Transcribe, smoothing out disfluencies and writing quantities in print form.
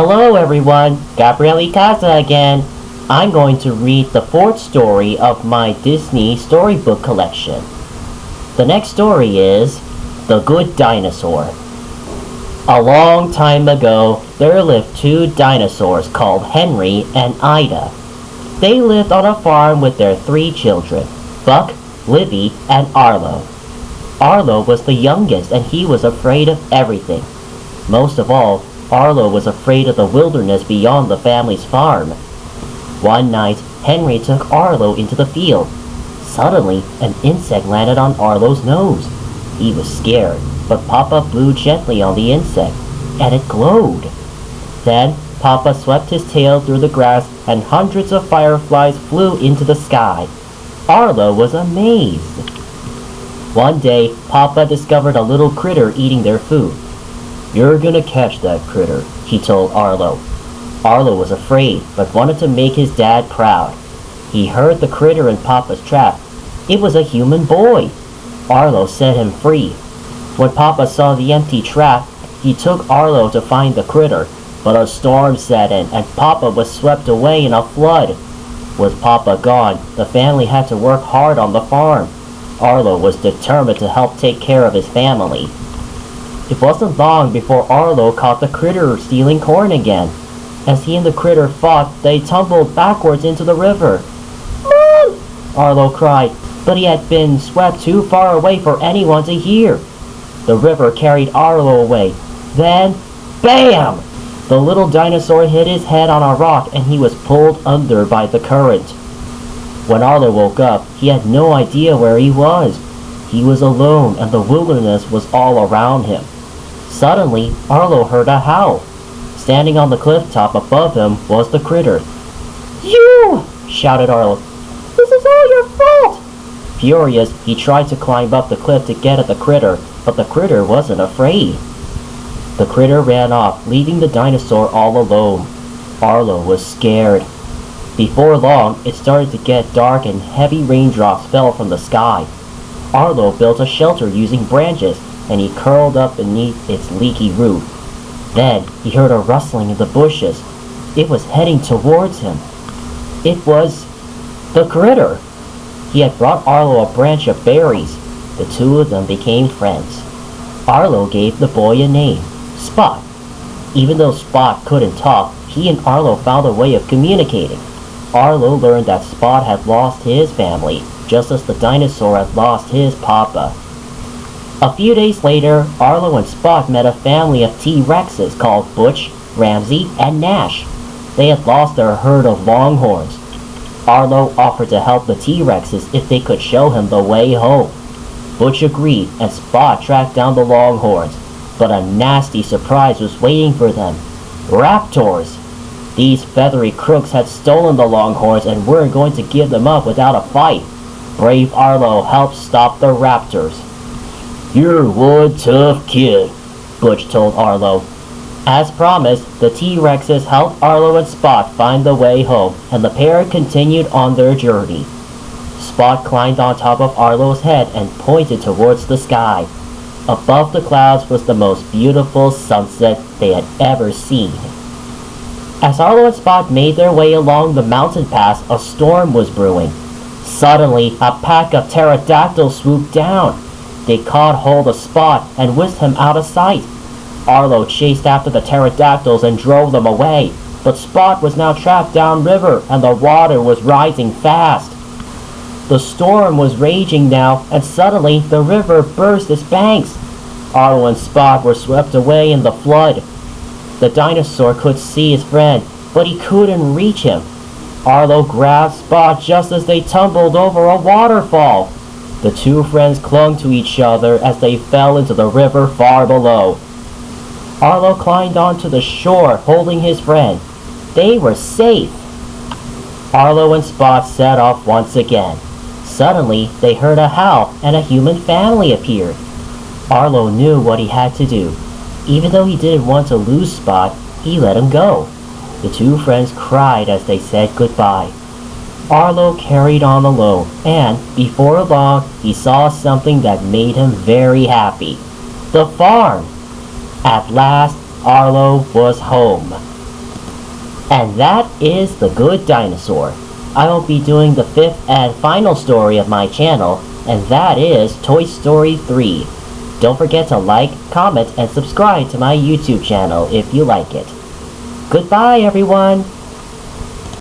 Hello everyone, Gabriel again. I'm going to read the fourth story of my Disney storybook collection. The next story is The Good Dinosaur. A long time ago, there lived two dinosaurs called Henry and Ida. They lived on a farm with their three children, Buck, Livy, and Arlo. Arlo was the youngest and he was afraid of everything. Most of all, Arlo was afraid of the wilderness beyond the family's farm. One night, Henry took Arlo into the field. Suddenly, an insect landed on Arlo's nose. He was scared, but Papa blew gently on the insect, and it glowed. Then, Papa swept his tail through the grass, and hundreds of fireflies flew into the sky. Arlo was amazed. One day, Papa discovered a little critter eating their food. "You're gonna catch that critter," he told Arlo. Arlo was afraid, but wanted to make his dad proud. He heard the critter in Papa's trap. It was a human boy. Arlo set him free. When Papa saw the empty trap, he took Arlo to find the critter, but a storm set in and Papa was swept away in a flood. With Papa gone, the family had to work hard on the farm. Arlo was determined to help take care of his family. It wasn't long before Arlo caught the critter stealing corn again. As he and the critter fought, they tumbled backwards into the river. "Mom!" Arlo cried, but he had been swept too far away for anyone to hear. The river carried Arlo away. Then, BAM! The little dinosaur hit his head on a rock and he was pulled under by the current. When Arlo woke up, he had no idea where he was. He was alone and the wilderness was all around him. Suddenly, Arlo heard a howl. Standing on the cliff top above him was the critter. "You!" shouted Arlo. "This is all your fault!" Furious, he tried to climb up the cliff to get at the critter, but the critter wasn't afraid. The critter ran off, leaving the dinosaur all alone. Arlo was scared. Before long, it started to get dark and heavy raindrops fell from the sky. Arlo built a shelter using branches, and he curled up beneath its leaky roof. Then he heard a rustling in the bushes. It was heading towards him. It was the critter. He had brought Arlo a branch of berries. The two of them became friends. Arlo gave the boy a name, Spot. Even though Spot couldn't talk, he and Arlo found a way of communicating. Arlo learned that Spot had lost his family, just as the dinosaur had lost his papa. A few days later, Arlo and Spot met a family of T-Rexes called Butch, Ramsey, and Nash. They had lost their herd of longhorns. Arlo offered to help the T-Rexes if they could show him the way home. Butch agreed, and Spot tracked down the longhorns. But a nasty surprise was waiting for them. Raptors! These feathery crooks had stolen the longhorns and weren't going to give them up without a fight. Brave Arlo helped stop the raptors. "You're one tough kid," Butch told Arlo. As promised, the T-Rexes helped Arlo and Spot find the way home, and the pair continued on their journey. Spot climbed on top of Arlo's head and pointed towards the sky. Above the clouds was the most beautiful sunset they had ever seen. As Arlo and Spot made their way along the mountain pass, a storm was brewing. Suddenly, a pack of pterodactyls swooped down. They caught hold of Spot and whisked him out of sight. Arlo chased after the pterodactyls and drove them away, but Spot was now trapped downriver and the water was rising fast. The storm was raging now, and suddenly the river burst its banks. Arlo and Spot were swept away in the flood. The dinosaur could see his friend, but he couldn't reach him. Arlo grabbed Spot just as they tumbled over a waterfall. The two friends clung to each other as they fell into the river far below. Arlo climbed onto the shore, holding his friend. They were safe. Arlo and Spot set off once again. Suddenly, they heard a howl, and a human family appeared. Arlo knew what he had to do. Even though he didn't want to lose Spot, he let him go. The two friends cried as they said goodbye. Arlo carried on alone, and before long, he saw something that made him very happy. The farm! At last, Arlo was home. And that is The Good Dinosaur. I will be doing the fifth and final story of my channel, and that is Toy Story 3. Don't forget to like, comment, and subscribe to my YouTube channel if you like it. Goodbye, everyone!